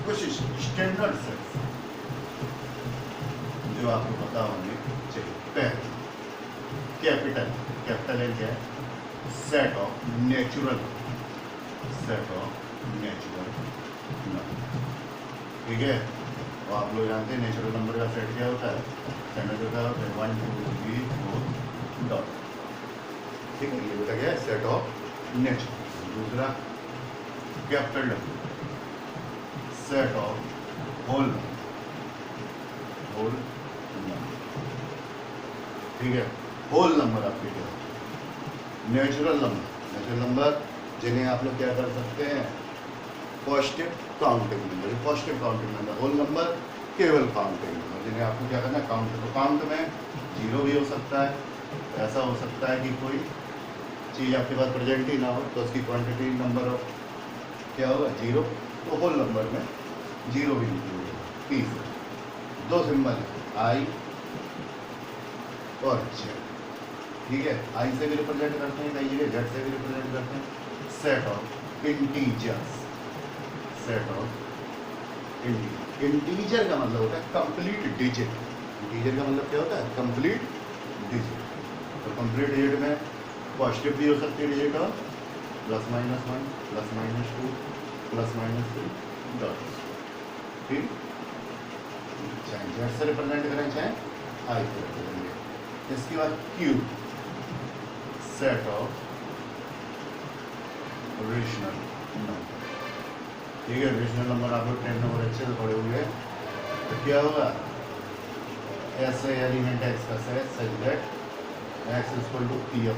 कुछ standard sets जो आपको पता होने चाहिए। पहले कैपिटल एन क्या है? सेट ऑफ नेचुरल नंबर, ठीक है। तो आप लोग जानते हैं नेचुरल नंबर का सेट क्या होता है? स्टैंडर्ड का होता है 1 2 3 4 डॉट, ठीक है। ये बेटा क्या है? Set of natural. दूसरा capital W, set of whole number, ठीक है। होल नंबर आपके क्या? नेचुरल नंबर जिन्हें आप लोग क्या कर सकते हैं? Positive counting number. Positive counting number whole number, केवल काउंटिंग नंबर जिन्हें आपको क्या करना है? काउंट। तो काउंट में जीरो भी हो सकता है, ऐसा हो सकता है कि कोई चीज़ आपके पास प्रेजेंट ही ना हो तो उसकी क्वांटिटी नंबर ऑफ क्या होगा? जीरो। तो होल नंबर में जीरो भी इंक्लूड होगा। तीसरा दो सिंबल है आई और जेड, ठीक है। आई से भी रिप्रेजेंट करते हैं कई जगह, जेड से भी रिप्रेजेंट करते हैं। Set of integers, set of integer का मतलब होता है कंप्लीट डिजिट। इंटीजर का मतलब क्या होता है? Complete digit. तो कंप्लीट डिजिट में पॉजिटिव भी हो सकती है डिजिट और +-1 +-2 +-3 डॉट, ठीक। चाहे जेड से रिप्रेजेंट करें चाहे आई से रिप्रेजेंट करें। इसके बाद Q, set of rational number, ठीक है। रेशनल नंबर आप लोग 10 नंबर अच्छे से पढ़े हुए हैं। तो क्या होगा? ऐसे एलिमेंट एक्स का set such that x equal to p/q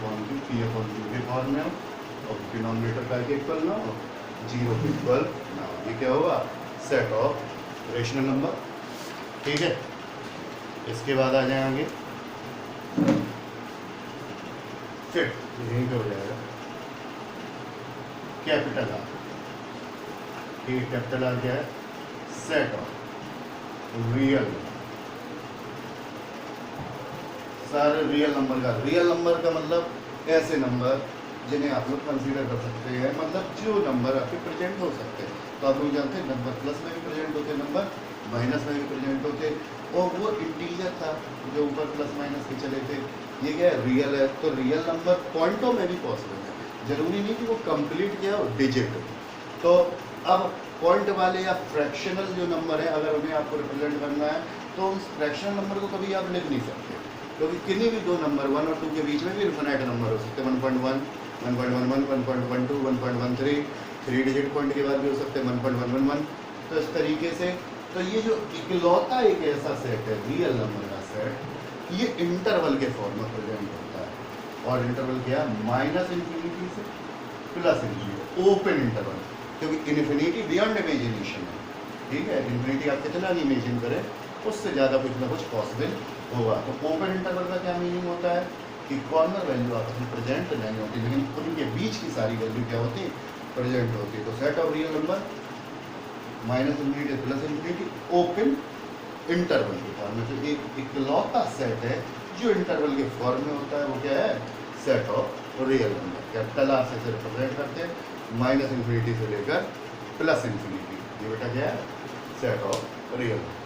के फॉर्म में हो और डिनोमिनेटर का इक्वल ना हो, 0 के इक्वल ना हो। ये क्या होगा? सेट ऑफ रेशनल नंबर, ठीक है। इसके बाद आ जाएंगे फिर यहीं पे हो जाएगा कैपिटल आर, ठीक है। कैपिटल आर क्या है? सेट ऑफ रियल, सारे रियल नंबर का मतलब ऐसे नंबर जिन्हें आप लोग कंसीडर कर सकते हैं, मतलब जो नंबर आपके प्रेजेंट हो सकते हैं। तो आप लोग जानते हैं नंबर प्लस में भी प्रेजेंट होते, नंबर माइनस में भी प्रेजेंट होते, और वो इंटीजर था जो ऊपर प्लस माइनस के चले थे। ये क्या है? रियल है। तो रियल नंबर पॉइंटों में भी पॉसिबल है, जरूरी नहीं कि वो कंप्लीट क्या हो? डिजिट। तो अब पॉइंट वाले या फ्रैक्शनल जो नंबर है, अगर उन्हें आपको रिप्रेजेंट करना है तो उस फ्रैक्शनल नंबर को कभी आप लिख नहीं सकते, क्योंकि किन्हीं भी दो नंबर 1 और 2 के बीच में भी इन्फिनाइट नंबर हो सकते हैं। 1.1 1.11 1.12 1.13 3 डिजिट पॉइंट के बाद भी हो सकते हैं 1.111। तो इस तरीके से तो ये जो इकलौता एक ऐसा सेट है रियल नंबर का सेट, ये इंटरवल के फॉर्म में प्रेजेंट होता है। और इंटरवल क्या है? -इन्फिनिटी से +इन्फिनिटी, ओपन इंटरवल, क्योंकि इन्फिनिटी बियॉन्ड इमेजिनेशन है, ठीक है। इन्फिनिटी आप कितना भी इमेजिन करें उससे ज़्यादा कुछ ना कुछ पॉसिबल होगा। तो ओपन इंटरवल का क्या मीनिंग होता है? कि कॉर्नर वैल्यू आपकी प्रेजेंट नहीं होती, लेकिन उनके बीच की सारी वैल्यू क्या होती? प्रेजेंट होती। तो set of real number -infinity +infinity open interval के फॉर्म में। तो एक इकलौता सेट है जो इंटरवल के फॉर्म में होता है, वो क्या है? Set of real number. Capital R से रिप्रेजेंट करते हैं, -इन्फिनिटी से लेकर +इन्फिनिटी। ये बेटा क्या है? Set of real number.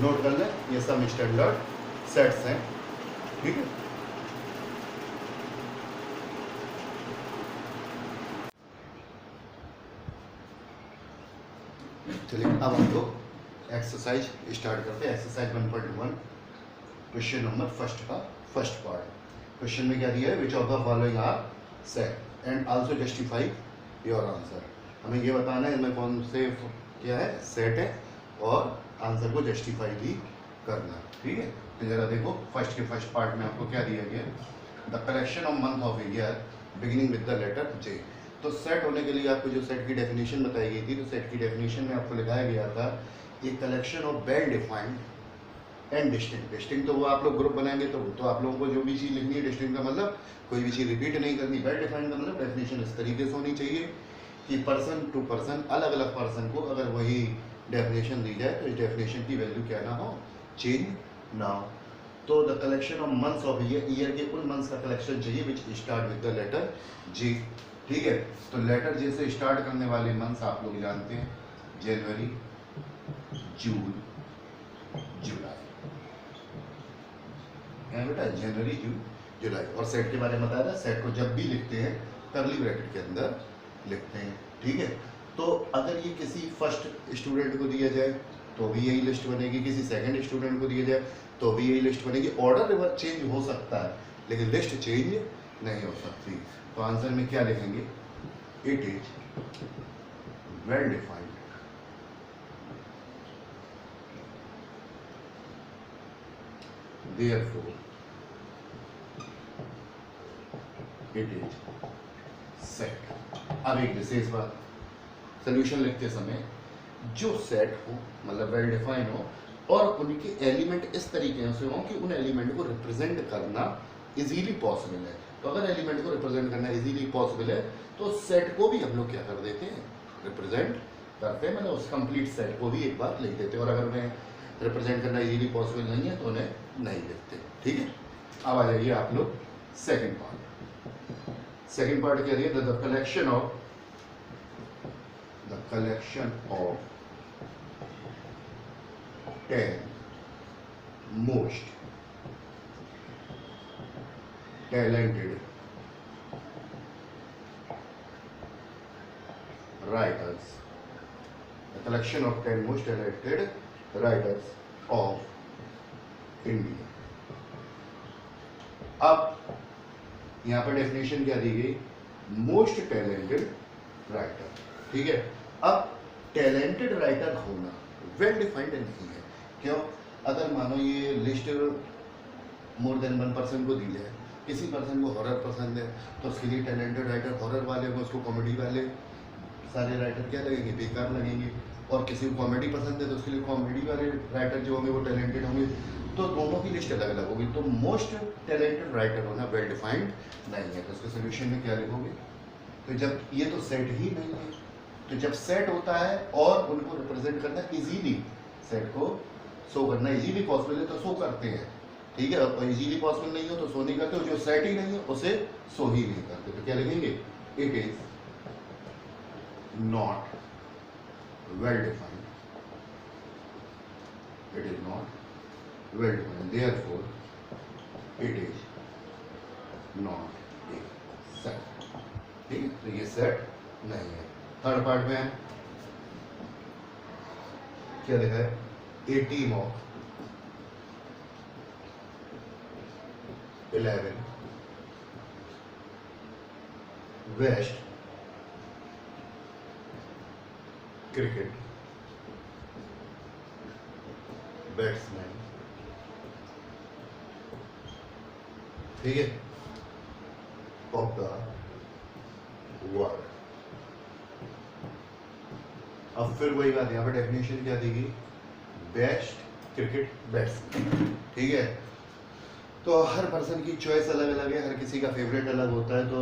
Note कर लें, ये सब स्टैंडर्ड सेट्स हैं, ठीक है। चलिए अब हम लोग एक्सरसाइज स्टार्ट करते हैं। एक्सरसाइज 1.1 क्वेश्चन नंबर फर्स्ट का फर्स्ट पार्ट। क्वेश्चन में क्या दिया है? Which of the following are set and also justify your answer. हमें ये बताना है इनमें कौन से क्या है सेट है और आंसर को जस्टिफाई भी करना, ठीक है। तो जरा देखो फर्स्ट के फर्स्ट पार्ट में आपको क्या दिया गया? The collection of month of year beginning with the letter J. तो सेट होने के लिए आपको जो सेट की डेफिनेशन बताई गई थी, तो सेट की डेफिनेशन में आपको लिखाया गया था एक collection of well defined and distinct. Distinct तो वो आप लोग ग्रुप बनाएंगे तो आप लोगों को जो भी चीज़ लिखनी है, डिस्टिंक्ट का मतलब कोई भी चीज़ रिपीट नहीं करनी। वेल डिफाइंड का मतलब डेफिनेशन इस तरीके से होनी चाहिए कि पर्सन टू पर्सन, अलग अलग पर्सन को अगर वही डेफिनेशन दी जाए तो इस डेफिनेशन की वैल्यू क्या ना हो? चेंज ना हो। तो the collection of months of year के उन मंथ्स का कलेक्शन चाहिए which start with the letter G, ठीक है। तो लेटर जे से स्टार्ट करने वाले मंथ्स आप लोग जानते हैं, जनवरी, जून जुलाई, है बेटा जनवरी जून जुलाई। और सेट के बारे में बताया था, सेट को जब भी लिखते हैं कर्ली ब्रैकेट के अंदर लिखते हैं, ठीक है। तो अगर ये किसी फर्स्ट स्टूडेंट को दिया जाए तो भी यही लिस्ट बनेगी, किसी सेकंड स्टूडेंट को दिया जाए तो भी यही लिस्ट बनेगी। ऑर्डर रिवर्स चेंज हो सकता है लेकिन लिस्ट चेंज नहीं हो सकती। तो आंसर में क्या लिखेंगे, it is well defined, therefore it is set। अब एक विशेष बात, सोल्यूशन लिखते समय जो सेट हो मतलब वेल डिफाइन हो और उनके एलिमेंट इस तरीके से हो कि उन एलिमेंट को रिप्रेजेंट करना इजीली पॉसिबल है। तो अगर एलिमेंट को रिप्रेजेंट करना इजीली पॉसिबल है तो सेट को भी हम लोग क्या कर देते हैं, रिप्रेजेंट करते हैं, मतलब उस कंप्लीट सेट को भी एक बार लिख देते हैं। और अगर उन्हें रिप्रेजेंट करना इजीली पॉसिबल नहीं है तो उन्हें नहीं लिखते, ठीक है। अब आ जाइए आप लोग सेकंड पार्ट। सेकंड पार्ट क्या दिया, the collection of 10 most talented writers, the collection of 10 most talented writers of India। अब यहाँ पर डेफिनेशन क्या दी गई, मोस्ट टैलेंटेड राइटर, ठीक है। अब टैलेंटेड राइटर होना वेल डिफाइंड नहीं है, क्यों? अगर मानो ये लिस्ट मोर देन 1% को दी जाए, किसी पर्सन को हॉरर पसंद है तो उसके लिए टैलेंटेड राइटर हॉरर वाले होंगे, उसको कॉमेडी वाले सारे राइटर क्या लगेंगे, बेकार लगेंगे। और किसी को कॉमेडी पसंद है तो उसके लिए कॉमेडी वाले राइटर जो होंगे वो टैलेंटेड होंगे। तो दोनों की लिस्ट अलग अलग होगी। तो मोस्ट टैलेंटेड राइटर होना वेल डिफाइंड नहीं है। तो उसके सोल्यूशन में क्या लिखोगे, तो जब ये तो सेट ही नहीं है, तो जब सेट होता है और उनको रिप्रेजेंट करना इजीली, सेट को शो करना इजीली पॉसिबल है तो शो करते हैं, ठीक है। अब इजीली पॉसिबल नहीं हो तो शो नहीं करते, जो सेट ही नहीं है उसे शो ही नहीं करते। तो क्या लिखेंगे, it is not well defined, it is not well defined, therefore it is not a set, ठीक है। तो ये सेट नहीं है। थर्ड पार्ट में क्या लिखा है, a team of 11 best cricket batsman, ठीक है, ऑफ द वर्ल्ड। अब फिर वही बात, यहाँ पर डेफिनेशन क्या दी गई, बेस्ट क्रिकेट बैट्समैन, ठीक है। तो हर पर्सन की चॉइस अलग अलग है, हर किसी का फेवरेट अलग होता है। तो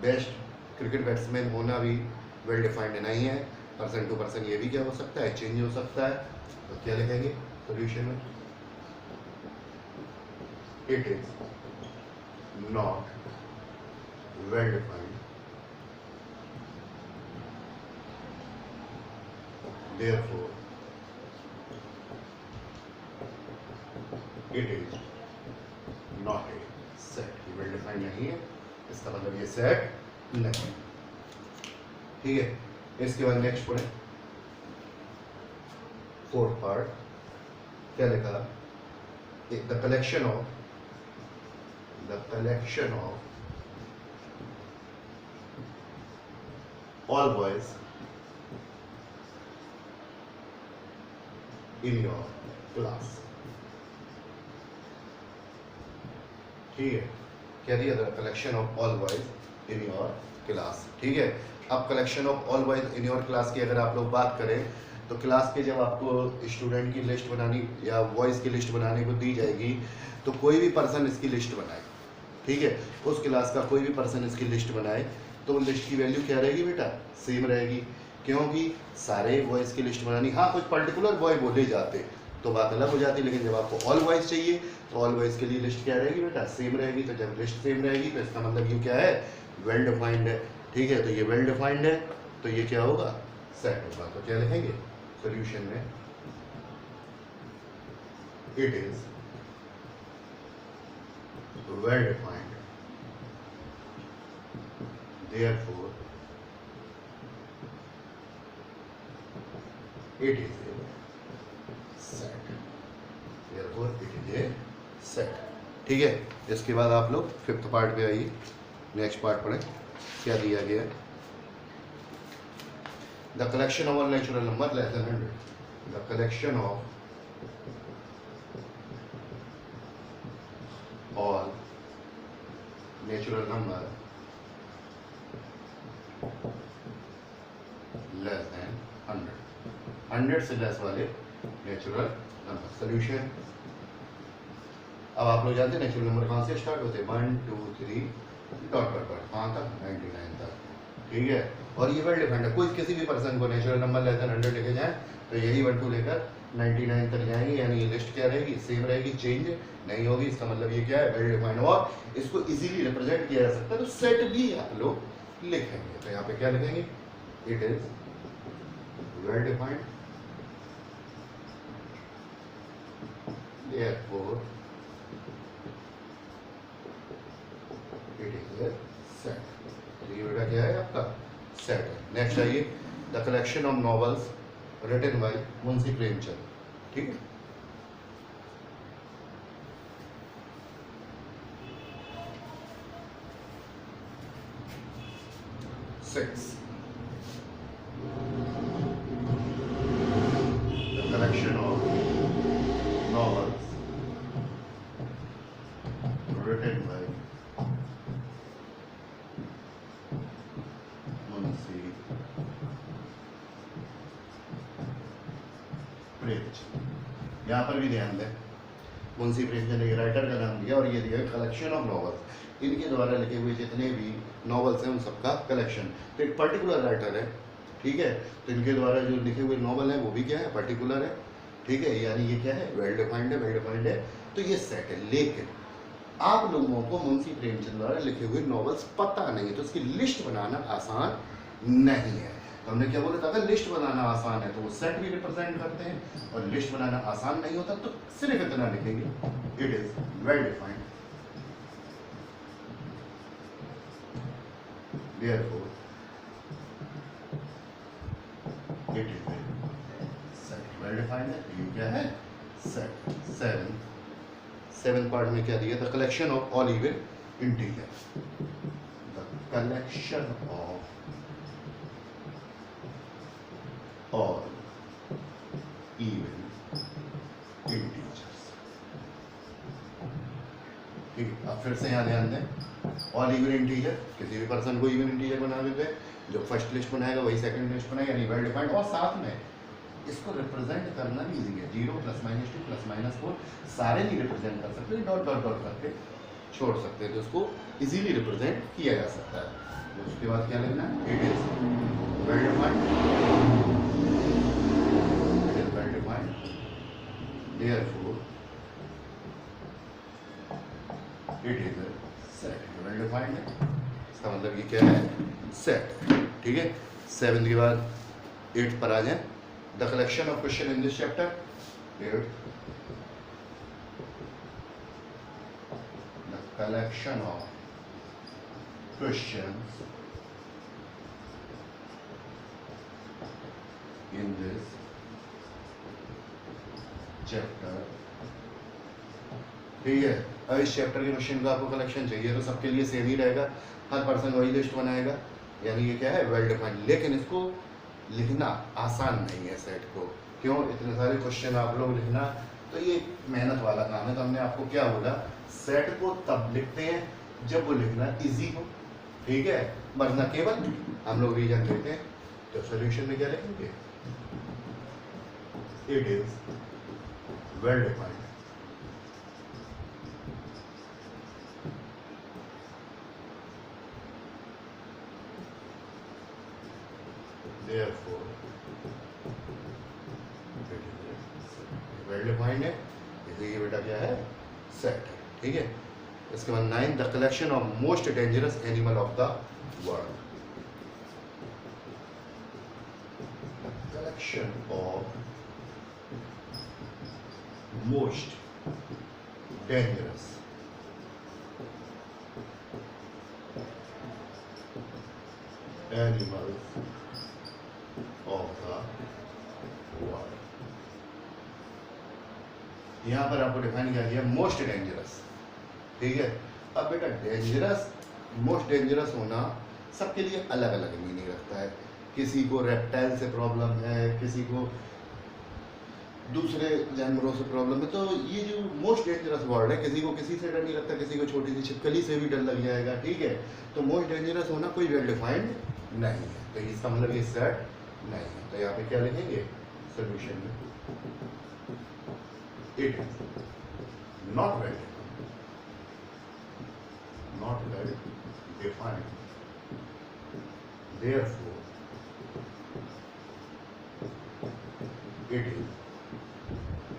बेस्ट क्रिकेट बैट्समैन होना भी वेल डिफाइंड नहीं है, पर्सन टू पर्सन ये भी क्या हो सकता है, चेंज हो सकता है। तो क्या लिखेंगे सोल्यूशन में, it is not well defined, therefore it is not a set. ये वेल डिफाइंड नहीं है, इसका मतलब ये सेट नहीं, ठीक है। इसके बाद नेक्स्ट पढ़े, फोर्थ पार्ट क्या लिखा, the collection of all boys in your class, ठीक है। क्या दिया, the collection of all boys in your class, ठीक है। अब collection of all boys in your class की अगर आप लोग बात करें तो क्लास के जब आपको स्टूडेंट की लिस्ट बनानी या बॉयज़ की लिस्ट बनाने को दी जाएगी तो कोई भी पर्सन इसकी लिस्ट बनाए, ठीक है, उस क्लास का कोई भी पर्सन इसकी लिस्ट बनाए तो लिस्ट की वैल्यू क्या रहेगी बेटा, सेम रहेगी, क्योंकि सारे बॉयज़ की लिस्ट बनानी, हाँ कुछ पर्टिकुलर बॉय बोले जाते तो बात अलग हो जाती, लेकिन जब आपको ऑल बॉयज़ चाहिए तो ऑल बॉयज़ के लिए लिस्ट क्या रहेगी बेटा, सेम रहेगी। तो जब लिस्ट सेम रहेगी तो इसका मतलब ये क्या है, वेल डिफाइंड है, ठीक है। तो ये वेल डिफाइंड है तो ये क्या होगा, सेट होगा। तो क्या लिखेंगे सोल्यूशन में, it is well defined, therefore it is a set, therefore it is a set। ठीक है, इसके बाद आप लोग फिफ्थ पार्ट पे आइए, नेक्स्ट पार्ट पढ़ें क्या दिया गया। The collection of all natural number less then 100, the collection of all natural number less than 100, 100 से लेस वाले नेचुरल नंबर। सोल्यूशन, अब आप लोग जानते हैं नेचुरल नंबर कहाँ से स्टार्ट होते हैं, 1 2 3 डॉट डॉट डॉट कहाँ तक, 99 तक। ठीक है, और ये वेल डिफाइंड है, कोई किसी भी पर्सन को नेचुरल नंबर लेस देन 100 लेके जाए तो यही 1 2 लेकर 99 तक जाएंगे, यानी ये लिस्ट क्या रहेगी, सेम रहेगी, चेंज नहीं होगी। इसका मतलब ये क्या है, वेल डिफाइंड, और इसको इजीली रिप्रेजेंट किया जा सकता है। तो सेट भी आप लोग लिखेंगे, तो यहाँ पे क्या लिखेंगे, it is well defined, therefore it is a set। तो ये बेटा क्या है आपका सेट है। नेक्स्ट आइए, the collection of novels written by Munshi Premchand. ठीक है, six, the collection of novels written by Munshi Premchand. यहाँ पर भी ध्यान दें, मुंशी प्रेमचंद ने राइटर का नाम दिया और ये दिया कलेक्शन ऑफ नॉवेल्स, इनके द्वारा लिखे हुए जितने भी नॉवेल्स हैं उन सबका कलेक्शन। तो एक पर्टिकुलर राइटर है, ठीक है, तो इनके द्वारा जो लिखे हुए नॉवल है वो भी क्या है, पर्टिकुलर है। ठीक है, यानी ये क्या है, वेल डिफाइंड है, वेल डिफाइंड है, तो ये सेट है। लेकिन आप लोगों को मुंशी प्रेमचंद द्वारा लिखे हुए नॉवेल्स पता नहीं है, तो उसकी लिस्ट बनाना आसान नहीं है। तो हमने क्या बोला था, अगर लिस्ट बनाना आसान है तो वो सेट भी रिप्रेजेंट करते हैं, और लिस्ट बनाना आसान नहीं होता तो सिर्फ इतना लिखेंगे, it is well defined, therefore it is a set। Well defined है, ये क्या है, सेट। सेवन पार्ट में क्या दिया, the collection of all even integer, the collection of all even integers. ठीक है, अब फिर से यहाँ ध्यान दें, ऑल इवन इंटीजर, किसी भी पर्सन को इवन इंटीजर बना देते हैं, जो फर्स्ट लिस्ट बनाएगा वही सेकंड लिस्ट बनाएगा, यानी वेल डिफाइंड। और साथ में इसको रिप्रेजेंट करना भी इजी है, 0 +-2 +-4 सारे नहीं रिप्रेजेंट कर सकते, डॉट डॉट डॉट करके छोड़ सकते हैं, तो उसको इजीली रिप्रेजेंट किया जा सकता है। तो उसके बाद क्या लिखना है, it is well defined, it is well defined, therefore it is a set. Well defined है, इसका मतलब ये क्या है, सेट। ठीक है, 7 के बाद 8 पर आ जाए, the collection of question in this chapter, the collection of questions in this chapter. ठीक है, अब इस चैप्टर के क्वेश्चन का आपको कलेक्शन चाहिए तो सबके लिए सेम ही रहेगा, हर पर्सन वही लिस्ट बनाएगा, यानी ये क्या है, वेल डिफाइंड। लेकिन इसको लिखना आसान नहीं है सेट को, क्यों, इतने सारे क्वेश्चन आप लोग लिखना, तो ये मेहनत वाला काम है। तो हमने आपको क्या बोला, सेट को तब लिखते हैं जब वो लिखना इजी हो। ठीक है, वरना केवल हम लोग रीजन देते हैं, तो सोल्यूशन में क्या लिखेंगे, it is well defined, therefore well defined है, इसलिए ये बेटा क्या है, सेट है। ठीक है, इसके बाद 9, the collection of most dangerous animal of the world, collection of most dangerous animals of the world. यहां पर आपको डिफाइन किया गया मोस्ट डेंजरस, ठीक है। अब बेटा डेंजरस, मोस्ट डेंजरस होना सबके लिए अलग अलग मीनिंग रखता है। किसी को रेप्टाइल से प्रॉब्लम है, किसी को दूसरे जानवरों से प्रॉब्लम है। तो ये जो मोस्ट डेंजरस वर्ड है, किसी को किसी से डर नहीं लगता, किसी को छोटी सी छिपकली से भी डर लग जाएगा, ठीक है। तो मोस्ट डेंजरस होना कोई वेल डिफाइंड नहीं है, तो इसका मतलब ये सेट नहीं है। तो यहाँ पे क्या लिखेंगे सोल्यूशन में, it is not well defined, therefore it is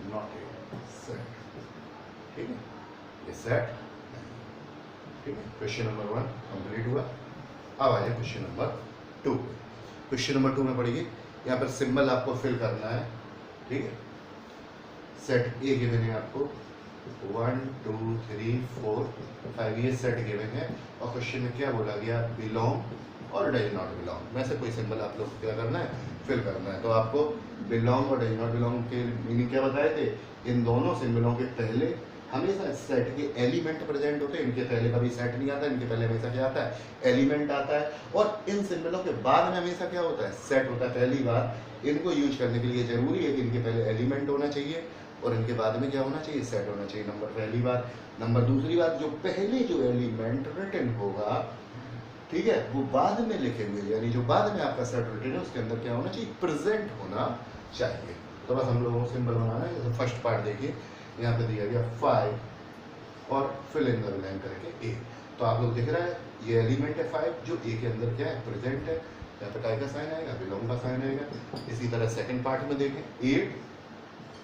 not a set, ठीक है। ये सेट नहीं, ठीक है। क्वेश्चन नंबर 1 कंप्लीट हुआ। अब आ जाए क्वेश्चन नंबर 2। क्वेश्चन नंबर 2 में पढ़िए, यहाँ पर सिंबल आपको फिल करना है, ठीक है। सेट ए गिवन है आपको 1 2 3 4 5, ये सेट गिवन है। और क्वेश्चन में क्या बोला गया, बिलोंग और डज नॉट बिलोंग में से कोई सिंबल आप लोग क्या करना है, फिल करना है। तो आपको बिलोंग और डज नॉट बिलोंग के मीनिंग क्या बताए थे, इन दोनों सिंबलों के पहले हमेशा सेट के एलिमेंट प्रेजेंट होते हैं, इनके पहले कभी सेट नहीं आता, इनके पहले हमेशा क्या आता है, एलिमेंट आता है। और इन सिंबलों के बाद में हमेशा क्या होता है, सेट होता है। पहली बार इनको यूज करने के लिए जरूरी है कि इनके पहले एलिमेंट होना चाहिए और इनके बाद में क्या होना चाहिए, सेट होना चाहिए। नंबर पहली बात। नंबर दूसरी बात, जो पहले जो एलिमेंट रिटन होगा, ठीक है, वो बाद में लिखे हुए, यानी जो बाद में आपका सेट रिटन है उसके अंदर क्या होना चाहिए, प्रेजेंट होना चाहिए। तो बस हम लोगों को सिंबल बनाना है। जैसे फर्स्ट पार्ट देखिए, यहाँ पे दिया गया 5 और फिल इन द ब्लैंक करके ए। तो आप लोग दिख रहा है ये एलिमेंट है 5, जो ए के अंदर क्या है, प्रेजेंट है। यहाँ पे टाइप का साइन आएगा, बिलोंग का साइन आएगा। इसी तरह सेकंड पार्ट में देखें 8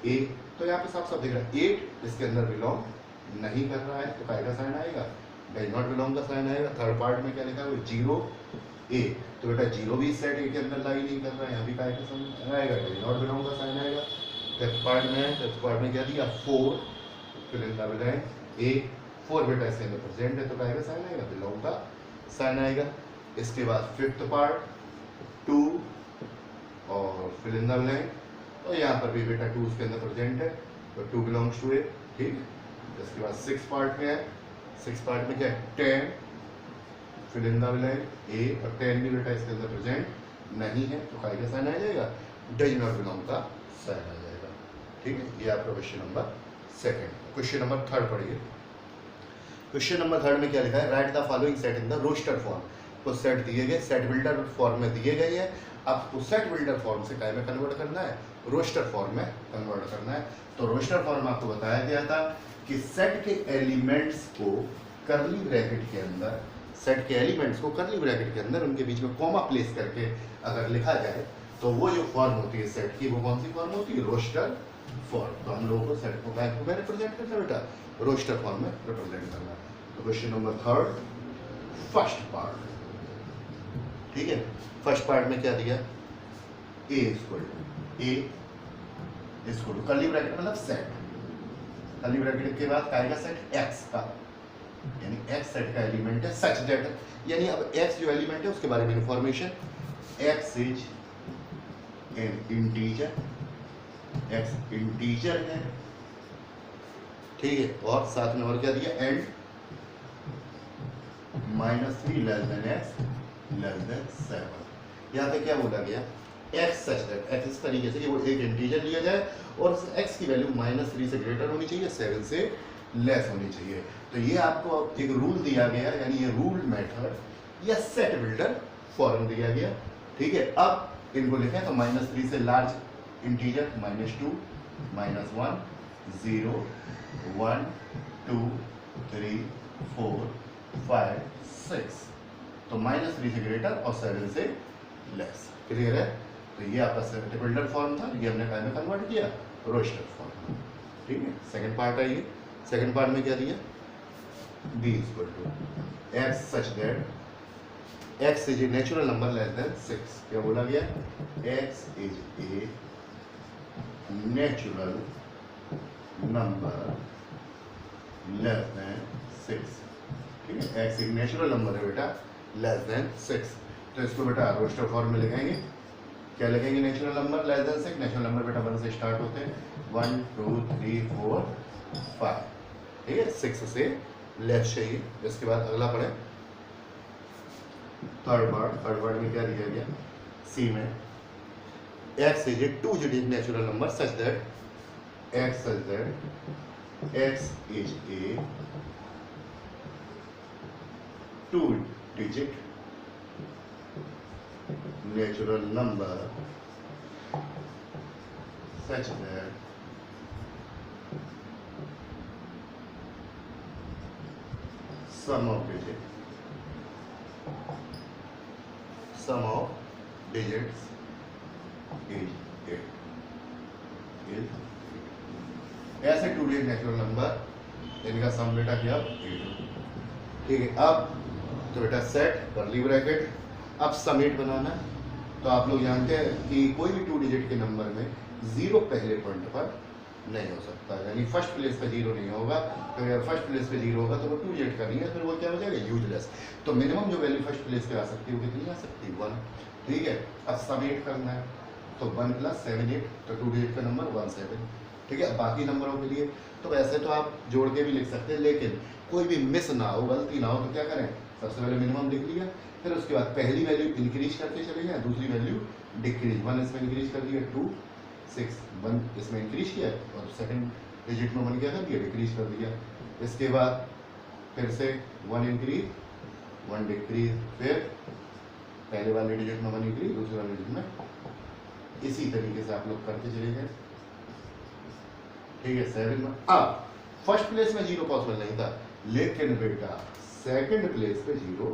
ए, तो यहाँ पे साफ साफ दिख रहा है 8 इसके अंदर बिलोंग नहीं कर रहा है, तो काय का साइन आएगा, डज नॉट बिलोंग का साइन आएगा। थर्ड पार्ट में क्या लिखा है, 0 ए, तो बेटा 0 भी सेट ए के अंदर लाई नहीं कर रहा है, यहाँ भी काय का साइन आएगा, डज नॉट बिलोंग का साइन आएगा। फिफ्थ पार्ट में क्या दिया 4, फिर इन द ब्लैंक ए, 4 बेटा इसके अंदर प्रेजेंट है, तो काय का साइन आएगा, बिलोंग का साइन आएगा। इसके बाद फिफ्थ पार्ट 2 और फिल इन द ब्लैंक, तो यहाँ पर भी बेटा 2 उसके अंदर प्रेजेंट है, तो 2 बिलोंग्स टू ए, ठीक। इसके बाद 6 पार्ट में है, 6 पार्ट में क्या है 10, फिल इन द ब्लैंक ए, और 10 भी बेटा इसके अंदर प्रेजेंट नहीं है, तो काय का साइन आ जाएगा, डज नॉट बिलोंग का साइन आ जाएगा, ठीक है। ये आपका question number second. Question number third पढ़िए। क्वेश्चन नंबर थर्ड में क्या लिखा है, write the following set in the roster form. तो सेट दिए गए, सेट बिल्डर फॉर्म में दिए गए हैं। अब उस सेट बिल्डर फॉर्म से काय में कन्वर्ट करना है, रोस्टर फॉर्म में कन्वर्ट करना है। तो रोस्टर फॉर्म आपको बताया गया था कि सेट के एलिमेंट्स को करली ब्रैकेट के अंदर, सेट के एलिमेंट्स को करली ब्रैकेट के अंदर उनके बीच में कॉमा प्लेस करके अगर लिखा जाए, तो वो जो फॉर्म होती है सेट की, वो कौन सी फॉर्म होती है, रोस्टर फॉर्म। तो हम लोगों को सेट को काय में रिप्रेजेंट करना है बेटा, रोस्टर फॉर्म में रिप्रेजेंट करना है। तो question number third, first part, ठीक है। फर्स्ट पार्ट में क्या दिया, A equal to curly bracket मतलब सेट, कर्ली ब्रैकेट के बाद काय का सेट, एक्स का, यानी एक्स सेट का एलिमेंट है सच दैट, यानी अब एक्स जो एलिमेंट है उसके बारे में information, x is an integer, x integer है, ठीक है। और साथ में और क्या दिया, and -3 less than x less than 7। यहाँ पे क्या बोला गया, एक्स सच दैट, एक्स इस तरीके से कि वो एक इंटीजर लिया जाए और उस एक्स की वैल्यू -3 से ग्रेटर होनी चाहिए, 7 से लेस होनी चाहिए। तो ये आपको एक रूल दिया गया, यानी ये रूल मेथड या सेट बिल्डर फॉर्म दिया गया, ठीक है। अब इनको लिखें तो -3 से लार्ज इंटीजर -2 -1 0 1 2 3 4 5 6, तो -3 से ग्रेटर और 7 से लेस, क्लियर है। तो ये आपका सेट बिल्डर फॉर्म था, ये हमने काय में कन्वर्ट किया, रोस्टर फॉर्म, ठीक है। सेकंड पार्ट आइए, सेकंड पार्ट में क्या दिया, b equal to x such that x is a natural number less than 6। क्या बोला गया, X is a natural number less than 6, ठीक है। एक्स एक नेचुरल नंबर है बेटा लेस देन 6, तो इसको बेटा रोस्टर फॉर्म में लिखेंगे। क्या लिखेंगे? Natural number less than 6। Natural number बेटा 1 से स्टार्ट होते हैं, 1 2 3 4 5, ठीक है। 6 से लेफ्ट चाहिए। इसके बाद अगला पढ़े थर्ड पार्ट में क्या दिया गया? सी में x is a two-digit natural number such that x is a two-digit natural number such that sum of digits is 8, ऐसे टू डिजिट नेचुरल नंबर इनका सम बेटा क्या? 8, ठीक है। अब तो बेटा सेट कर्ली ब्रैकेट, अब समेट बनाना। तो आप लोग जानते हैं कि कोई भी टू डिजिट के नंबर में जीरो पहले पॉइंट पर नहीं हो सकता, यानी फर्स्ट प्लेस पे जीरो नहीं होगा। तो अगर फर्स्ट प्लेस पे जीरो होगा तो वो टू डिजिट का नहीं है, फिर वो क्या हो जाएगा? यूजलेस। तो मिनिमम जो वैल्यू फर्स्ट प्लेस पे आ सकती है वो कितनी आ सकती है? 1, ठीक है। अब समेट करना है, तो 1 + 7 8, तो टू डिजिट का नंबर 17, ठीक है। बाकी नंबरों के लिए तो वैसे तो आप जोड़ के भी लिख सकते हैं, लेकिन कोई भी मिस ना हो, गलती ना हो, तो क्या करें? सबसे पहले मिनिमम लिख लिया, फिर उसके बाद पहली वैल्यू इंक्रीज करते चले जाए, दूसरी वैल्यू डिक्रीज। 1 इसमें इंक्रीज कर दिया, 2 6 1 इसमें इंक्रीज किया, और सेकंड डिजिट में 1 क्या कर दिया? डिक्रीज कर दिया। इसके बाद फिर से 1 इंक्रीज 1 डिक्रीज, फिर पहले वाले डिजिट में 1 इंक्रीज, दूसरे वाले डिजिट में, इसी तरीके से आप लोग करके चले गए, ठीक है। 7 में अब फर्स्ट प्लेस में जीरो पॉसिबल नहीं था, लेकिन बेटा सेकंड प्लेस पे जीरो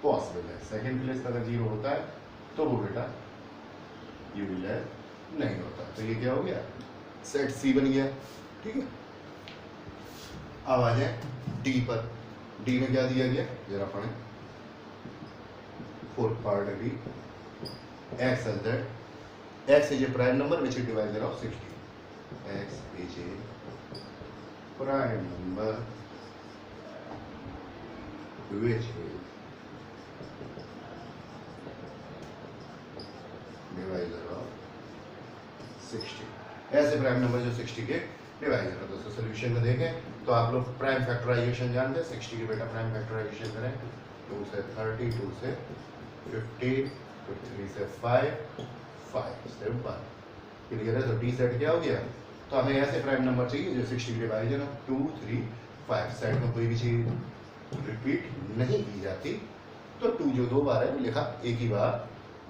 पॉसिबल है। सेकंड प्लेस पर अगर जीरो होता है तो वो बेटा यूनिलर नहीं होता। तो ये क्या हो गया? सेट सी बन गया, ठीक है। अब आ जाए डी पर। डी में क्या दिया गया? जरा पढ़ें। फोर्थ पार्ट है D. X is that x is a prime number which is divisor of 60. X is a prime number which is divisor of 60. ऐसे प्राइम नंबर जो 60 के डिवाइजर है। दोस्तों सोल्यूशन में देखें तो आप लोग प्राइम फैक्टराइजेशन जानते हैं। 60 के बेटा प्राइम फैक्टराइजेशन करें, 2 से 30, 2 से 50, 3 से 5 स्टेप 1 क्लियर है। तो डी सेट क्या हो गया? तो हमें ऐसे प्राइम नंबर चाहिए जो 60 के डिवाइजर है, 2 3 5। सेट में कोई भी चीज रिपीट नहीं की जाती, तो 2 जो 2 बार है लिखा एक ही बार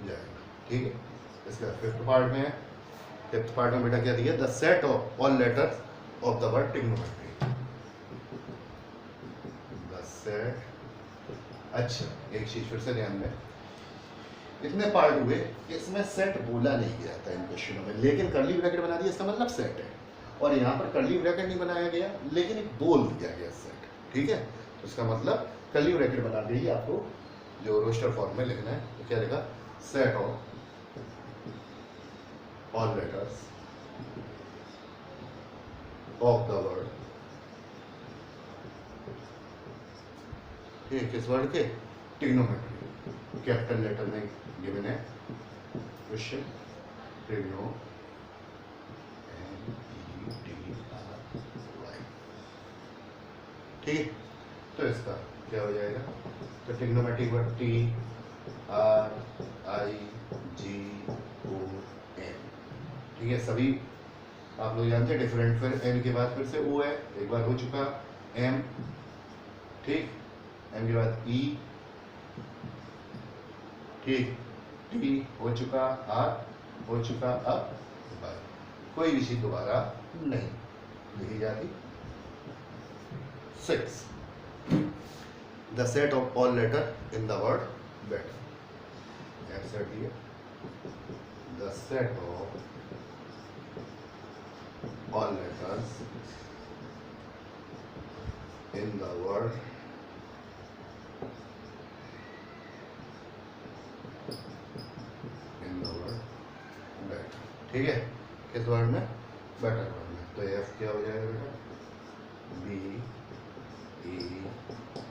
जाएगा, ठीक है। इसके बाद फिफ्थ पार्ट में है। फिफ्थ पार्ट में बेटा क्या दिया? The set of all letters of the word trigonometry. The set, अच्छा एक चीज फिर से ध्यान दें, इतने पार्ट हुए, इसमें सेट बोला नहीं गया था इन क्वेश्चनों में, लेकिन कर्ली ब्रैकेट बना दिया, इसका मतलब सेट है। और यहाँ पर कर्ली ब्रैकेट नहीं बनाया गया, लेकिन एक बोल दिया गया सेट, ठीक है। तो इसका मतलब कर्ली ब्रैकेट बना दी, आपको जो रोस्टर फॉर्म में लिखना है। तो क्या लिखा? Set of all letters of the word, ठीक है। किस वर्ड के? ट्रिग्नोमेट्री। कैपिटल लेटर में गिवन है क्वेश्चन, ट्रिग्नो ठीक है। तो इसका क्या हो जाएगा? तो trigonometric word T R I G O N, ठीक है। सभी आप लोग जानते हैं डिफरेंट। फिर एन के बाद फिर से ओ है, एक बार हो चुका, एम, ठीक, एम के बाद ई, ठीक, टी हो चुका, आर हो चुका, अब कोई भी चीज दोबारा नहीं लिखी जाती। 6 the set of all letter in the word better. Set here, the set of all letters in the word better, ठीक है। किस वर्ड में? बेटर वर्ड में। तो एफ क्या हो जाएगा बेटा, बी ई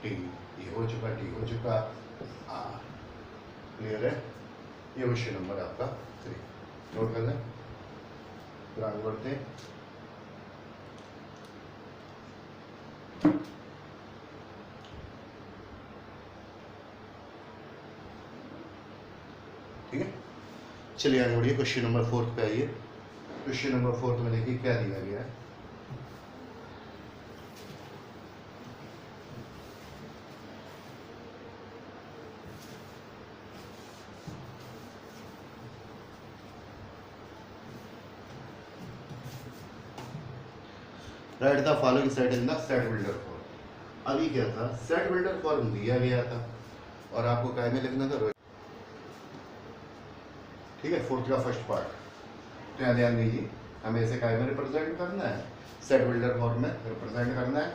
टी, ये हो चुका, टी हो चुका, आर। क्लियर है? ये क्वेश्चन नंबर आपका 3, नोट कर लें, फिर आगे बढ़ते हैं। ठीक है, चलिए आगे बढ़िए, क्वेश्चन नंबर 4 पे आइए। क्वेश्चन नंबर 4 में देखिए क्या दिया गया है। Write the following set in the set builder form. अभी क्या था, सेट बिल्डर फॉर्म दिया गया था और आपको काय में लिखना था, ठीक है, 4th का फर्स्ट पार्ट। तो यहाँ ध्यान दीजिए, हमें इसे काय में रिप्रेजेंट करना है, सेट बिल्डर फॉर्म में रिप्रेजेंट करना है।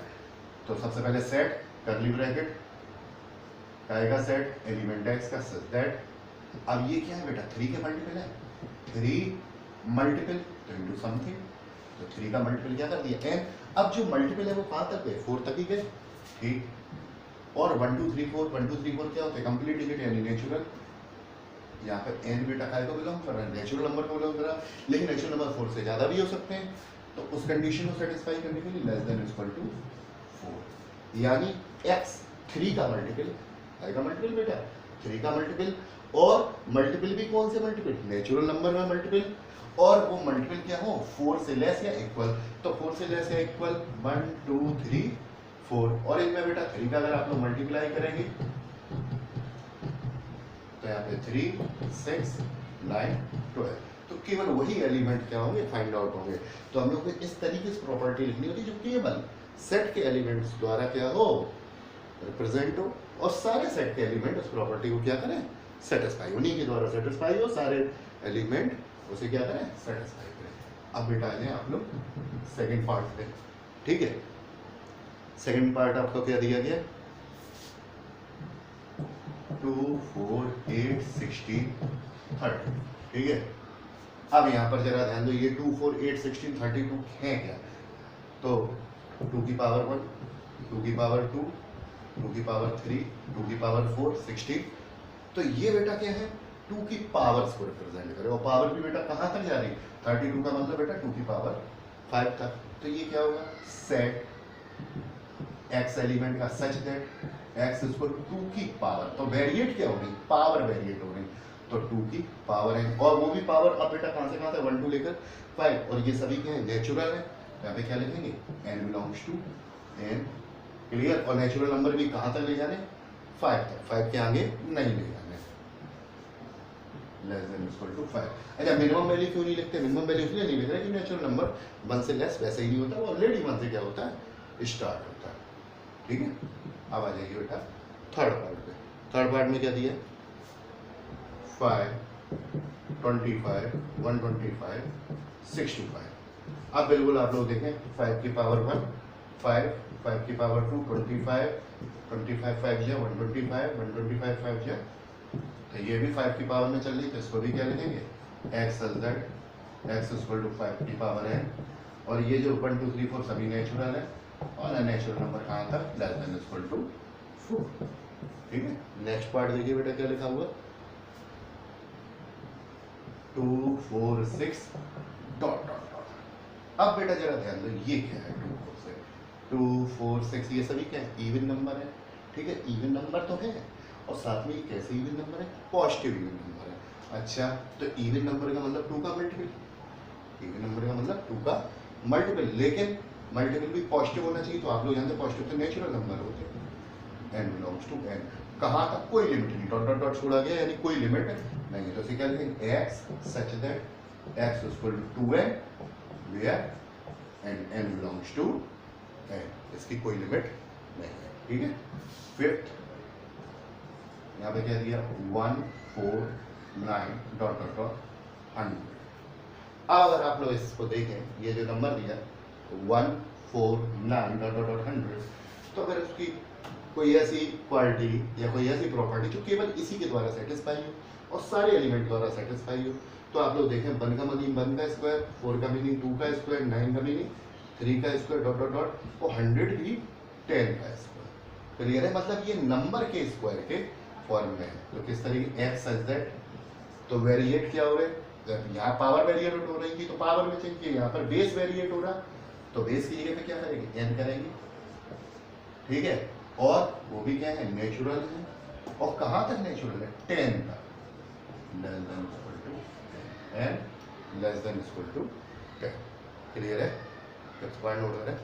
तो सबसे पहले सेट, कर्ली ब्रैकेट, काय का सेट, एलिमेंट एक्स का सेट। अब ये क्या है बेटा, 3 के मल्टीपल है, 3 मल्टीपल तो इनटू समथिंग, तो 3 का मल्टीपल क्या कर दिया, n। अब जो मल्टीपल है वो कहाँ तक गए, 4 तक ही गए, ठीक। और 1 2 3 4, 1 2 3 4 क्या होता है, कंप्लीट डिजिट यानी नेचुरल। यहाँ पे n बेटा काय को बिलोंग कर रहा है, नेचुरल नंबर को बिलोंग कर रहा है, लेकिन नेचुरल नंबर 4 से ज़्यादा भी हो सकते हैं। तो उस कंडीशन को सेटिस्फाई करने के लिए लेस देन इक्वल टू 4, यानी x 3 का मल्टीपल, काय का मल्टीपल बेटा, 3 का मल्टीपल। और मल्टीपल भी कौन से मल्टीपल, नेचुरल नंबर में मल्टीपल, और वो मल्टीपल क्या हो, 4 से लेस या इक्वल। तो 4 से लेस या इक्वल 1 2 3 4, और इनमें बेटा 3 का अगर आप लोग मल्टीप्लाई करेंगे तो यहाँ पे 3 6 9 12, तो केवल वही एलिमेंट क्या होंगे, फाइंड आउट होंगे। तो हम लोग को इस तरीके से प्रॉपर्टी लिखनी होती है जो केवल सेट के एलिमेंट्स द्वारा क्या हो, रिप्रेजेंट हो, और सारे सेट के एलिमेंट उस प्रॉपर्टी को क्या करें, सेटिस्फाई, उन्हीं के द्वारा सेटिस्फाई हो, सारे एलिमेंट उसे क्या करें, सेटिस्फाई करें। अब बेटा आए आप लोग सेकंड पार्ट पे, ठीक है। सेकंड पार्ट आपको क्या दिया गया, 2 4 8 16 30, ठीक है। अब यहाँ पर जरा ध्यान दो, ये 2 4 8 16 32 है क्या, तो 2 की पावर 1, 2 की पावर 2, 2 की पावर 3, 2 की पावर 4 16। तो ये बेटा क्या है, 2 की पावर्स को रिप्रेजेंट करे, और पावर भी बेटा कहाँ तक जा रही है, 32 का मतलब बेटा 2 की पावर 5 तक। तो ये क्या होगा, सेट x एलिमेंट का such that x equal to 2 की पावर, तो वेरिएट क्या होगी, पावर वेरिएट हो रही, तो 2 की पावर है, और वो भी पावर अब बेटा कहाँ से कहाँ तक, 1 2 लेकर 5, और ये सभी क्या है, नेचुरल है। यहाँ पे क्या लिखेंगे, n belongs to n, clear. और नेचुरल नंबर भी कहाँ तक ले जाने, 5 तक, 5 के आगे नहीं ले जाने, लेस देन इक्वल टू 5। अच्छा, मिनिमम वैल्यू क्यों नहीं लिखते, मिनिमम वैल्यू इसलिए नहीं लिख रहे कि नेचुरल नंबर 1 से लेस वैसे ही नहीं होता, वो ऑलरेडी 1 से क्या होता है, स्टार्ट होता है, ठीक है। अब आ जाइए बेटा थर्ड पार्ट पे। थर्ड पार्ट में क्या दिया, 5 25 125 65। अब बिल्कुल आप लोग देखें, 5 की पावर 1 5, 5 की पावर 2 25, 25 5 जा 125, 125 5 जा, तो ये भी 5 की पावर में चल रही, तो इसको भी क्या लिखेंगे, x इक्वल टू 5 की पावर n, और ये जो 1 2 3 4 सभी नेचुरल है, और अननेचुरल नंबर कहाँ तक, लेस देन इक्वल टू 4, ठीक है। नेक्स्ट पार्ट देखिए बेटा क्या लिखा हुआ, 2 4 6 डॉट डॉट डॉट। अब बेटा जरा ध्यान दो, ये क्या है, 2 4 6, ये सभी क्या है, इवन नंबर है, ठीक है, इवन नंबर तो है, और साथ में ये कैसे इवन नंबर है, पॉजिटिव इवन नंबर है। अच्छा, तो इवन नंबर का मतलब 2 का मल्टीपल, इवन नंबर का मतलब 2 का मल्टीपल, लेकिन मल्टीपल भी पॉजिटिव होना चाहिए। तो आप लोग जानते हैं पॉजिटिव तो नेचुरल नंबर होते हैं, n बिलोंग्स टू n, कहाँ तक, कोई लिमिट नहीं, डॉट डॉट डॉट छोड़ा गया, यानी कोई लिमिट नहीं है। तो इसे क्या लिखेंगे, x such that x equal to 2n where n belongs to n, इसकी कोई लिमिट नहीं है, ठीक है। फिफ्थ यहाँ पे क्या दिया, 1 4 9 डॉट डॉट डॉट 100। अब अगर आप लोग इसको देखें, ये जो नंबर दिया 1 4 9 डॉट डॉट डॉट 100, तो अगर उसकी कोई ऐसी क्वालिटी या कोई ऐसी प्रॉपर्टी जो केवल इसी के द्वारा सेटिस्फाई हो, और सारे एलिमेंट द्वारा सेटिस्फाई हो। तो आप लोग देखें 1 का मीनिंग 1 का स्क्वायर, 4 का मीनिंग 2 का स्क्वायर, 9 का मीनिंग 3 का स्क्वायर डॉट डॉट डॉट और 100 भी 10 का स्क्वायर। क्लियर है, मतलब ये नंबर के स्क्वायर के फॉर्म में है। तो किस तरीके एक्स सच दैट, तो वेरिएट क्या हो रहे हैं, यहाँ पावर वेरिएट हो रही थी तो पावर में चेंज किया, यहाँ पर बेस वेरिएट हो रहा तो बेस की जगह पे क्या करेंगे एन करेंगे, ठीक है। और वो भी क्या है नेचुरल है, और कहाँ तक नेचुरल है 10 तक, less than equal to N less than equal to 10। Clear है, फिफ्थ पॉइंट नोट करें।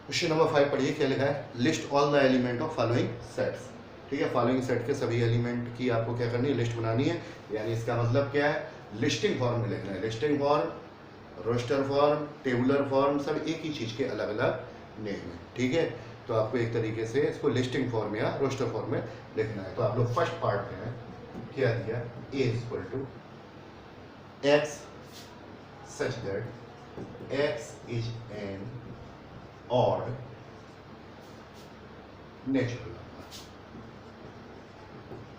क्वेश्चन नंबर 5 पढ़िए, क्या लिखा है, list all the element of following sets. ठीक है, फॉलोइंग सेट के सभी एलिमेंट की आपको क्या करनी है, लिस्ट बनानी है। यानी इसका मतलब क्या है, लिस्टिंग फॉर्म में लिखना है। Listing form, roster form, tabular form, सब एक ही चीज़ के अलग अलग नेम है। ठीक है, तो आपको एक तरीके से इसको लिस्टिंग फॉर्म या रोस्टर फॉर्म में लिखना है। तो आप लोग फर्स्ट पार्ट में क्या दिया, A equal to x such that x is an odd natural number,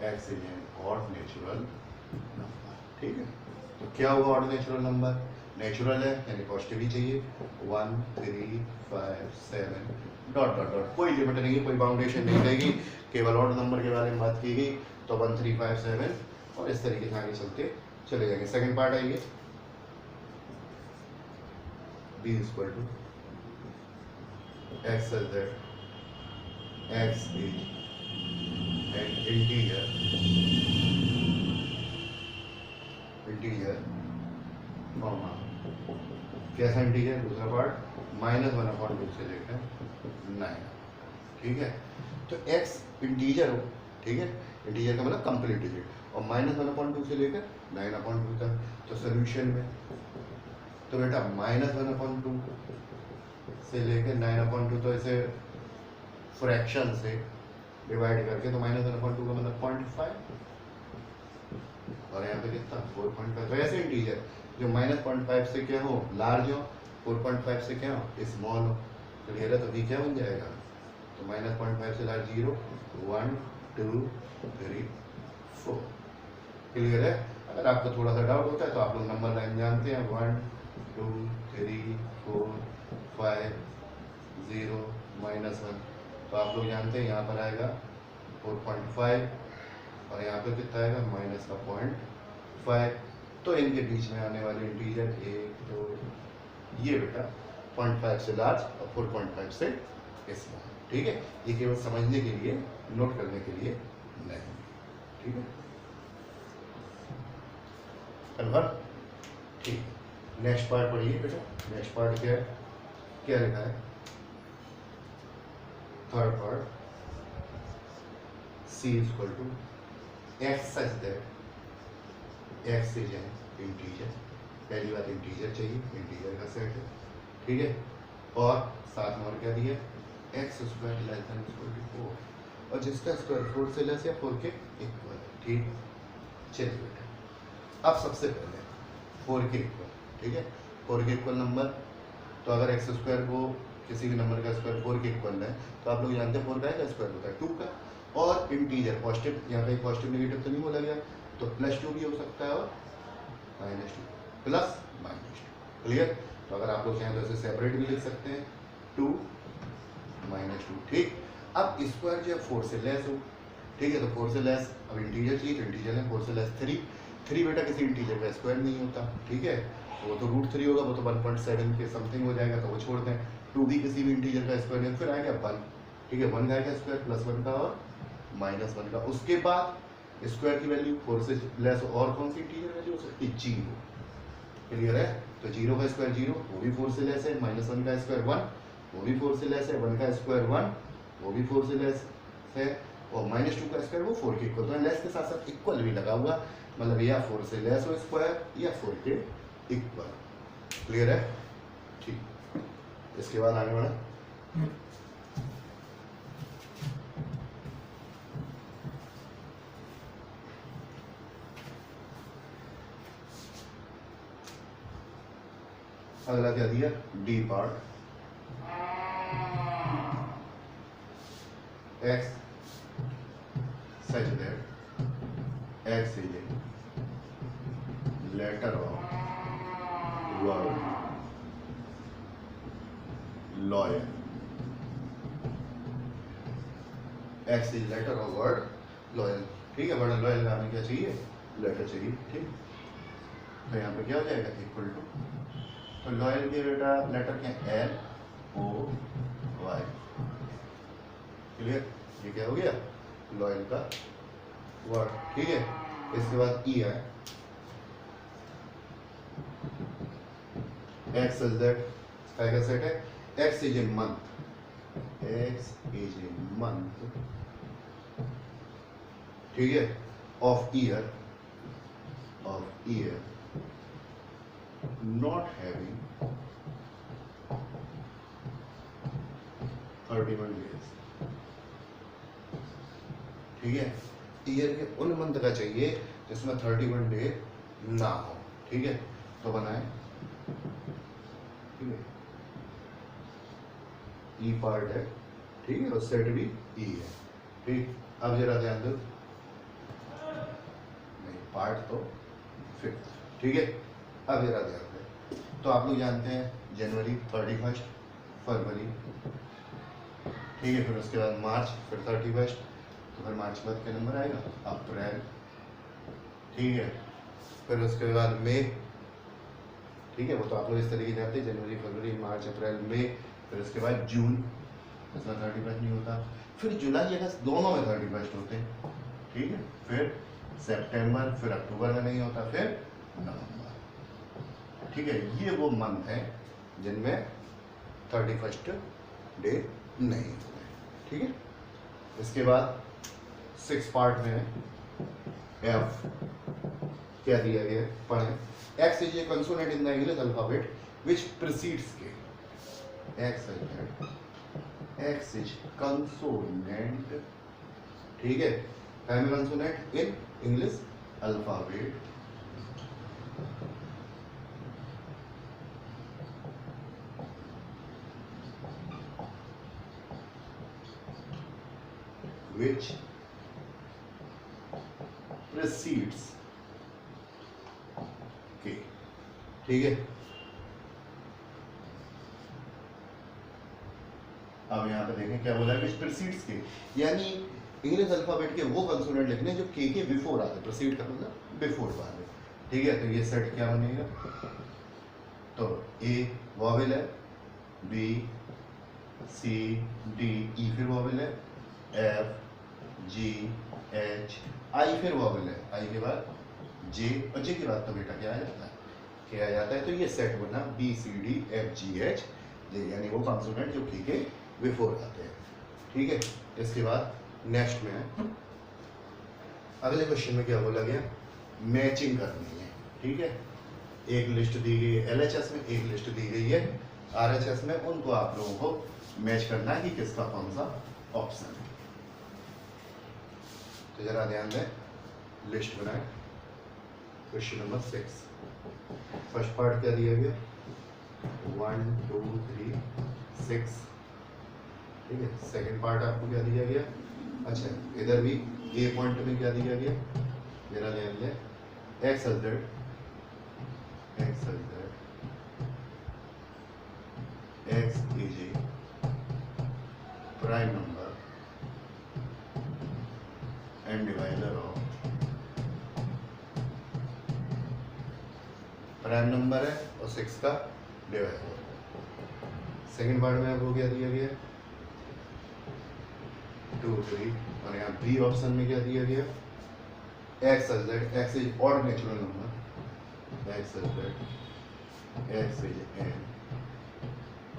x is an odd natural number. ठीक है, तो क्या हुआ ऑड नेचुरल नंबर, नेचुरल है यानी पॉजिटिव ही चाहिए, 1 3 5 7 डॉट डॉट डॉट, कोई लिमिट नहीं है, कोई बाउंडेशन नहीं रहेगी, केवल ऑड नंबर के बारे में बात की गई। तो 1 3 5 7 और इस तरीके से आगे चलते चले जाएंगे। सेकंड पार्ट आइए, B equal to x such that x is an integer, integer comma कैसा इंटीजर, दूसरा पार्ट -1/2 से लेकर 9। ठीक है, तो x इंटीजर हो, ठीक है, इंटीजर का मतलब कंप्लीट डिजिट, और -1/2 से लेकर 9/2 तक। तो सोल्यूशन में तो बेटा -1/2 से लेकर 9/2, तो ऐसे फ्रैक्शन से डिवाइड करके, तो -1/2 का मतलब 0.5 और यहाँ पे कितना 4.5। तो ऐसे इंटीजर जो -0.5 से क्या हो लार्ज हो, 4.5 से क्या हो स्मॉल हो। क्लियर है, तो भी क्या बन जाएगा, तो -0.5 से लार्ज 0 1 2 3 4। क्लियर है, अगर आपको थोड़ा सा डाउट होता है तो आप लोग नंबर लाइन जानते हैं, 1 2 3 4 5 0 -1, तो आप लोग जानते हैं यहाँ पर आएगा 4.5 और यहाँ पे कितना आएगा -0.5। तो इनके बीच में आने वाले इंटीजर 1 2, ये बेटा 0.5 से लार्ज और 4.5 से स्मॉल। ठीक है, ये केवल समझने के लिए, नोट करने के लिए नहीं। ठीक है, कन्फर्म। ठीक, नेक्स्ट पार्ट पढ़िए बेटा। नेक्स्ट पार्ट क्या है, क्या लिखा है, third part, C equal to x such that x is an integer. पहली बात इंटीजर चाहिए, इंटीजर का सेट है। ठीक है, और साथ में और क्या दिया, X square less than equal to 4, और जिसका स्क्वायर 4 से लेस या 4 के इक्वल। ठीक, चलिए बेटा, अब सबसे पहले 4 के इक्वल। ठीक है, 4 के इक्वल नंबर, तो अगर एक्स स्क्वायर को किसी भी नंबर का स्क्वायर 4 के इक्वल है, तो आप लोग जानते हैं 4 का स्क्वायर होता है 2 का, और इंटीजर पॉजिटिव, यहाँ पे पॉजिटिव नेगेटिव तो नहीं बोला गया, तो +2 भी हो सकता है और -2 प्लस -2। क्लियर, तो अगर आप लोग चाहें तो इसे सेपरेट भी लिख सकते हैं, 2 -2। ठीक, अब स्क्वायर जो है 4 से लेस हो। ठीक है, तो 4 से लेस, अब इंटीजर चाहिए, तो इंटीजर है 4 से लेस 3 बेटा किसी इंटीजर का स्क्वायर नहीं होता। ठीक है, वो तो √3 होगा, वो तो 1.7 के समथिंग हो जाएगा, तो वो छोड़ दें। 2 भी किसी भी इंटीजर का स्क्वायर नहीं, फिर आएगा 1। ठीक है, 1 का आएगा स्क्वायर +1 का और -1 का। उसके बाद स्क्वायर की वैल्यू 4 से लेस, और कौन सी इंटीजर वैल्यू हो सकती है, 0। क्लियर है, तो 0 का स्क्वायर 0, वो भी 4 से लेस है, -1 का स्क्वायर 1, वो भी 4 से लेस है, 1 का स्क्वायर 1, वो भी 4 से लेस है, और -2 का स्क्वायर वो 4 के इक्वल। तो लेस के साथ साथ इक्वल भी लगा हुआ, मतलब या 4 से लेस हो स्क्वायर या 4 के इक्वल। क्लियर है, ठीक, इसके बाद आगे बढ़ा, अगला क्या दिया, D part, X such that x is a letter of word loyal, X is letter of word loyal, ठीक है। वर्ड लॉयल का हमें क्या चाहिए, लेटर चाहिए, ठीक। तो यहाँ पे क्या हो जाएगा, इक्वल टू, तो लॉयल के बेटा लेटर क्या, एल ओ वाई, क्लियर। ये क्या हो गया, लॉयल का वर्ड, ठीक है। इसके बाद ई है, एक्स इज दैट का सेट है, x is a month, x is a month, ठीक है, of year not having 31 days, ठीक है। ईयर के उन मंथ का चाहिए जिसमें 31 डे ना हो, ठीक है। तो बनाए, ठीक है, ई पार्ट है, ठीक है, और सेट भी ई है, ठीक। अब जरा ध्यान दो, नहीं पार्ट तो फिफ्थ, ठीक है। अब जरा ध्यान दो, तो आप लोग जानते हैं जनवरी 31, फरवरी, ठीक है, फिर उसके बाद मार्च, फिर 31, तो फिर मार्च के बाद क्या नंबर आएगा, अप्रैल, ठीक है। फिर उसके बाद मई, ठीक है, वो तो आप लोग इस तरीके से जानते हैं, जनवरी फरवरी मार्च अप्रैल मई, फिर उसके बाद जून, इसमें 31 नहीं होता, फिर जुलाई अगस्त दोनों में 31 होते हैं, ठीक है। फिर सितंबर, फिर अक्टूबर में नहीं होता, फिर नवंबर, ठीक है। ये वो मंथ है जिनमें 31 डे नहीं होते, ठीक है। इसके बाद 6 पार्ट में है, एफ क्या दिया गया है, पढ़ें। X is A consonant in the English alphabet which precedes के, एक्स इज कंसोनेंट, ठीक है, primary consonant in English alphabet which precedes K, ठीक है। अब यहाँ पे देखें क्या बोला है, which precedes K, यानी इंग्लिश अल्फाबेट के वो कंसोनेंट लिखने जो के बिफोर आते, प्रोसीड का मतलब बिफोर वाले, ठीक है। तो ये सेट क्या बनेगा, तो ए वॉवेल है, बी सी डी ई फिर वॉवेल है, एफ जी एच आई फिर वॉवेल है, आई के बाद जे, और जे के बाद तो बेटा क्या आ जाता है, क्या आ जाता है। तो ये सेट बना B C D F G H J, यानी वो कंसोनेंट जो के बिफोर आते हैं, ठीक है। इसके बाद नेक्स्ट में है, अगले क्वेश्चन में क्या बोला गया, मैचिंग करनी है, ठीक है। एक लिस्ट दी गई है LHS में, एक लिस्ट दी गई है RHS में, उनको आप लोगों को मैच करना है कि किसका कौन सा ऑप्शन है। तो जरा ध्यान दें, लिस्ट बनाए। क्वेश्चन नंबर 6, फर्स्ट पार्ट क्या दिया गया, 1 2 3 6, ठीक है। सेकंड पार्ट आपको क्या दिया गया, अच्छा इधर भी ए पॉइंट में क्या दिया गया, जरा ध्यान दें, x is that x is a prime number and divisor of prime number है और 6 का डिवाइजर। सेकंड पार्ट में आपको क्या दिया गया, 2 3, और यहाँ बी ऑप्शन में क्या दिया गया, x is odd natural number, x is an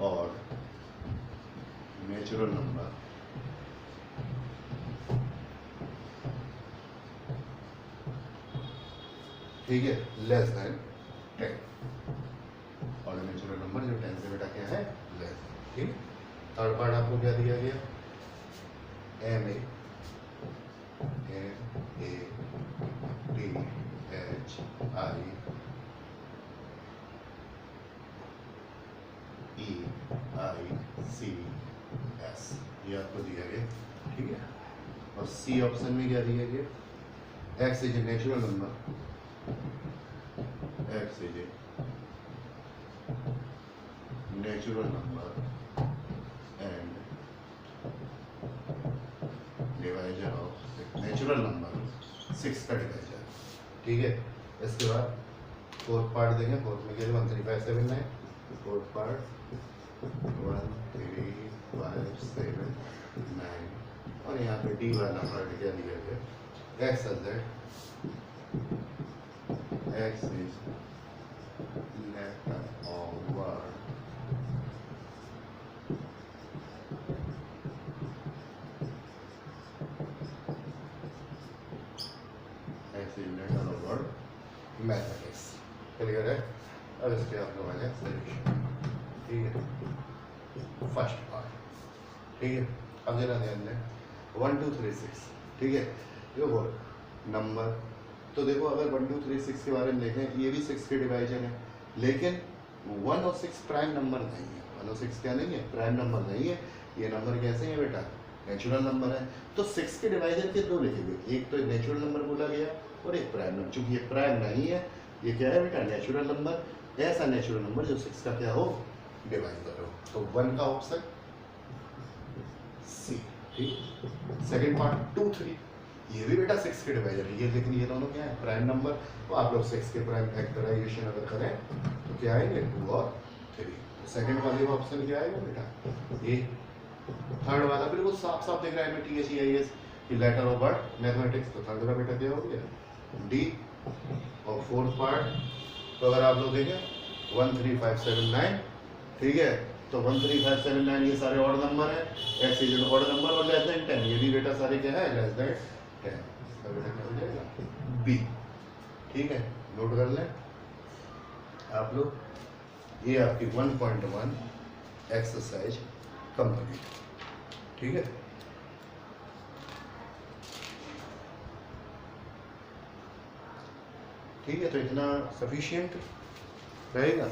odd natural number ठीक है, less than 10, odd natural number जो 10 से बेटा क्या है, लेस, ठीक। थर्ड पार्ट आपको क्या दिया गया, M A T H I ICS, ये आपको दिया गया, ठीक है। और सी ऑप्शन में क्या दिया गया, X is a natural number, x is a natural number and divisor of natural number 6 का डिवाइजर, ठीक है। इसके बाद फोर्थ पार्ट देंगे, फोर्थ में क्या 13579, फोर्थ पार्ट 13579 और यहाँ पे डी वाला पार्ट क्या दिया गया, X as that x is left over mathematics, clear है। अब इसके आप लोग आ जाए सोल्यूशन, ठीक है। फर्स्ट पार्ट, ठीक है। अब जरा ध्यान दें 1 2 3 6, ठीक है। देखो नंबर तो देखो, अगर 1 2 3 6 के बारे में देखें, ये भी 6 के डिवाइजर है, लेकिन 1 और 6 प्राइम नंबर नहीं है। 1 और 6 क्या नहीं है, प्राइम नंबर नहीं है। ये नंबर कैसे है बेटा, नेचुरल नंबर है। तो 6 के डिवाइजर के दो लिखे हुए, एक तो नेचुरल नंबर बोला गया और एक प्राइम नंबर। चूंकि ये प्राइम नहीं है, ये क्या है बेटा, नेचुरल नंबर। ऐसा नेचुरल नंबर जो 6 का क्या हो, डिवाइजर हो। तो 1 का ऑप्शन सी, ठीक। सेकंड पार्ट 2 3, ये भी बेटा 6 के डिवाइजर है ये, लेकिन ये दोनों क्या है, प्राइम नंबर। तो आप लोग 6 के प्राइम फैक्टराइजेशन अगर करें तो क्या आएंगे, 2 और 3। सेकंड वाले ऑप्शन क्या आएगा बेटा, ये। थर्ड वाला बिल्कुल साफ साफ दिख रहा है THEIS की लेटर ऑफ बर्थ मैथमेटिक्स, तो थर्ड का बेटा क्या हो गया, डी। और फोर्थ पार्ट तो अगर आप लोग देखें 13579, ठीक है। तो 13579 ये सारे ऑड नंबर है, एक्स इज ऑड नंबर और लेस देन 10, ये भी बेटा सारे क्या है, लेस देन 10। तो बेटा क्या हो जाएगा, बी, ठीक है। नोट कर लें आप लोग, ये आपकी 1.1 एक्सरसाइज कंप्लीट, ठीक है। ठीक है, तो इतना सफिशिएंट रहेगा।